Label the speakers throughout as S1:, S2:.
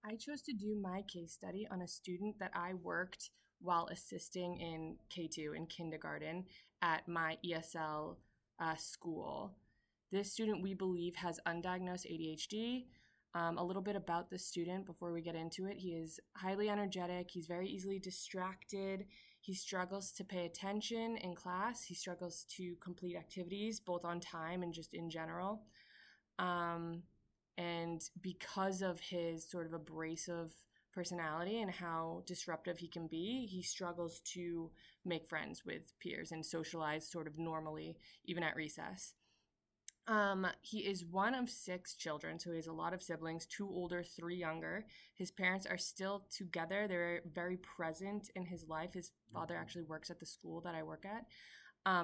S1: I chose to do my case study on a student that I worked while assisting in K2 in kindergarten at my ESL school. This student, we believe, has undiagnosed ADHD. A little bit about the student before we get into it. He is highly energetic. He's very easily distracted. He struggles to pay attention in class. He struggles to complete activities, both on time and just in general. And because of his sort of abrasive personality and how disruptive he can be, he struggles to make friends with peers and socialize sort of normally, even at recess. He is one of 6 children, so he has a lot of siblings, 2 older, 3 younger. His parents are still together. They're very present in his life. His father actually works at the school that I work at.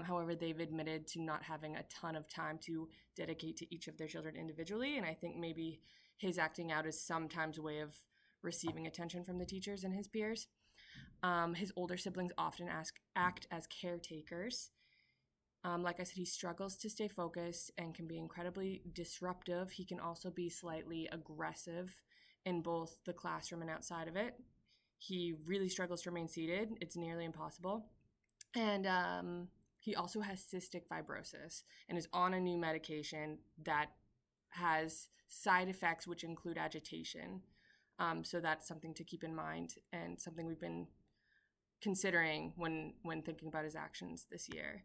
S1: However, they've admitted to not having a ton of time to dedicate to each of their children individually, and I think maybe his acting out is sometimes a way of receiving attention from the teachers and his peers. His older siblings often act as caretakers. Like I said, he struggles to stay focused and can be incredibly disruptive. He can also be slightly aggressive in both the classroom and outside of it. He really struggles to remain seated. It's nearly impossible. And he also has cystic fibrosis and is on a new medication that has side effects which include agitation. So that's something to keep in mind and something we've been considering when thinking about his actions this year.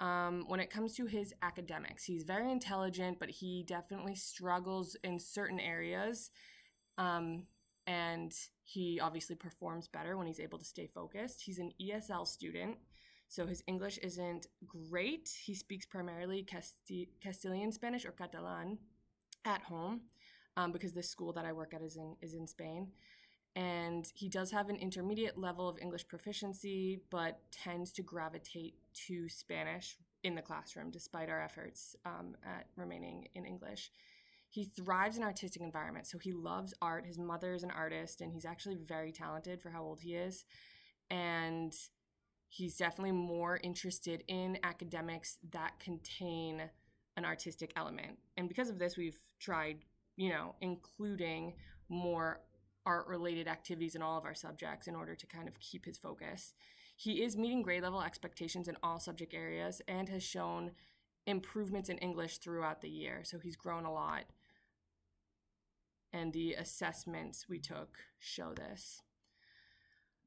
S1: When it comes to his academics, he's very intelligent, but he definitely struggles in certain areas. And he obviously performs better when he's able to stay focused. He's an ESL student, so his English isn't great. He speaks primarily Castilian Spanish or Catalan at home because the school that I work at is in Spain. And he does have an intermediate level of English proficiency, but tends to gravitate to Spanish in the classroom, despite our efforts at remaining in English. He thrives in artistic environments, so he loves art. His mother is an artist, and he's actually very talented for how old he is. And he's definitely more interested in academics that contain an artistic element. And because of this, we've tried, including more art-related activities in all of our subjects in order to kind of keep his focus. He is meeting grade level expectations in all subject areas and has shown improvements in English throughout the year. So he's grown a lot. And the assessments we took show this.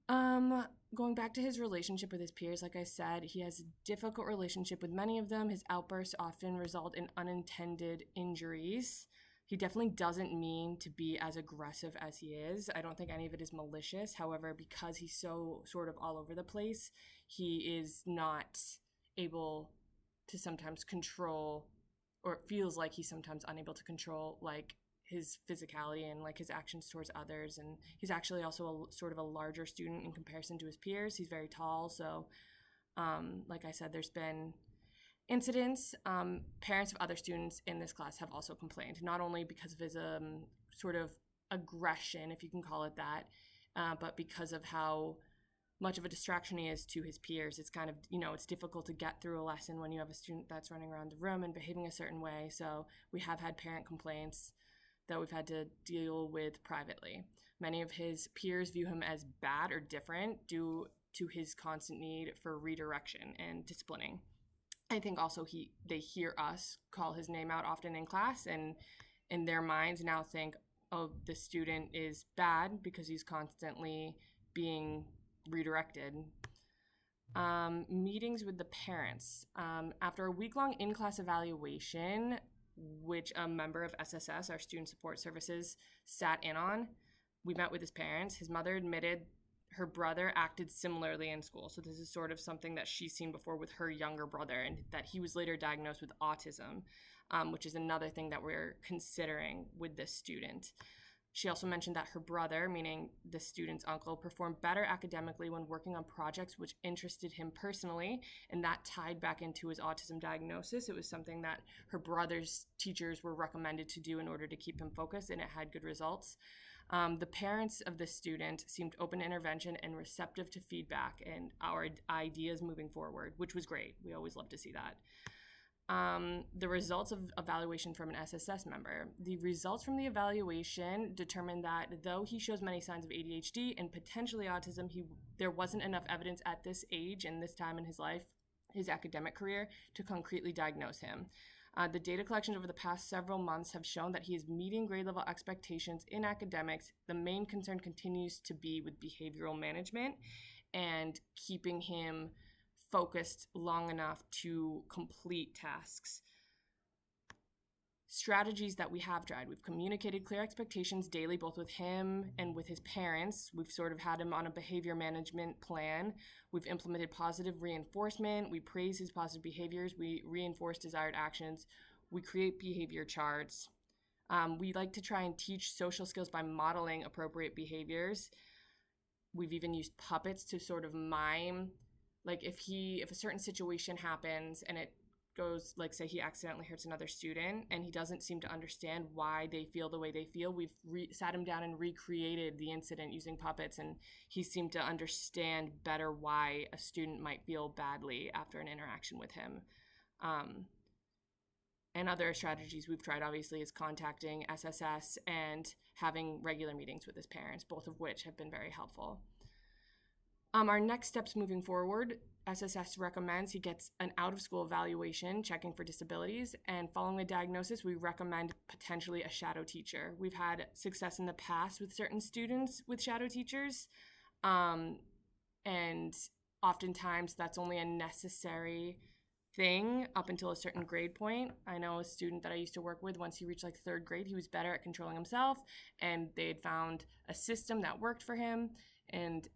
S1: Going back to his relationship with his peers, like I said, he has a difficult relationship with many of them. His outbursts often result in unintended injuries. He definitely doesn't mean to be as aggressive as he is. I don't think any of it is malicious. However, because he's so sort of all over the place, he is not able to sometimes control, or it feels like he's sometimes unable to control, like his physicality and like his actions towards others. And he's actually also sort of a larger student in comparison to his peers. He's very tall. So like I said, there's been incidents. Parents of other students in this class have also complained, not only because of his sort of aggression, if you can call it that, but because of how much of a distraction he is to his peers. It's kind of, it's difficult to get through a lesson when you have a student that's running around the room and behaving a certain way. So we have had parent complaints that we've had to deal with privately. Many of his peers view him as bad or different due to his constant need for redirection and disciplining. I think also they hear us call his name out often in class, and in their minds now think, oh, the student is bad because he's constantly being redirected. Meetings with the parents. After a week-long in-class evaluation, which a member of SSS, our Student Support Services, sat in on, we met with his parents. His mother admitted her brother acted similarly in school. So this is sort of something that she's seen before with her younger brother, and that he was later diagnosed with autism, which is another thing that we're considering with this student. She also mentioned that her brother, meaning the student's uncle, performed better academically when working on projects which interested him personally, and that tied back into his autism diagnosis. It was something that her brother's teachers were recommended to do in order to keep him focused, and it had good results. The parents of the student seemed open to intervention and receptive to feedback and our ideas moving forward, which was great. We always love to see that. The results of evaluation from an SSS member. The results from the evaluation determined that though he shows many signs of ADHD and potentially autism, there wasn't enough evidence at this age and this time in his life, his academic career, to concretely diagnose him. The data collections over the past several months have shown that he is meeting grade level expectations in academics. The main concern continues to be with behavioral management and keeping him focused long enough to complete tasks. Strategies that we have tried. We've communicated clear expectations daily, both with him and with his parents. We've sort of had him on a behavior management plan. We've implemented positive reinforcement. We praise his positive behaviors. We reinforce desired actions. We create behavior charts. We like to try and teach social skills by modeling appropriate behaviors. We've even used puppets to sort of mime. Like if a certain situation happens and it goes, like say he accidentally hurts another student and he doesn't seem to understand why they feel the way they feel, we've sat him down and recreated the incident using puppets, and he seemed to understand better why a student might feel badly after an interaction with him. And other strategies we've tried, obviously, is contacting SSS and having regular meetings with his parents, both of which have been very helpful. Our next steps moving forward, SSS recommends he gets an out-of-school evaluation, checking for disabilities, and following a diagnosis, we recommend potentially a shadow teacher. We've had success in the past with certain students with shadow teachers, and oftentimes that's only a necessary thing up until a certain grade point. I know a student that I used to work with, once he reached like third grade, he was better at controlling himself, and they had found a system that worked for him, and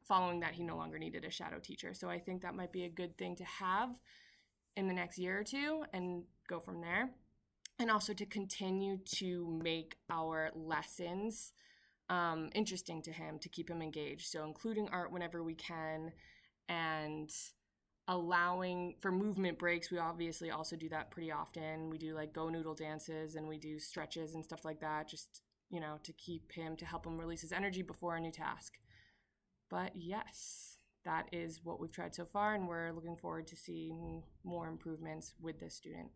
S1: following that, he no longer needed a shadow teacher. So I think that might be a good thing to have in the next year or two and go from there. And also to continue to make our lessons interesting to him, to keep him engaged. So including art whenever we can, and allowing for movement breaks. We obviously also do that pretty often. We do like go noodle dances and we do stretches and stuff like that, just, to help him release his energy before a new task. But yes, that is what we've tried so far, and we're looking forward to seeing more improvements with this student.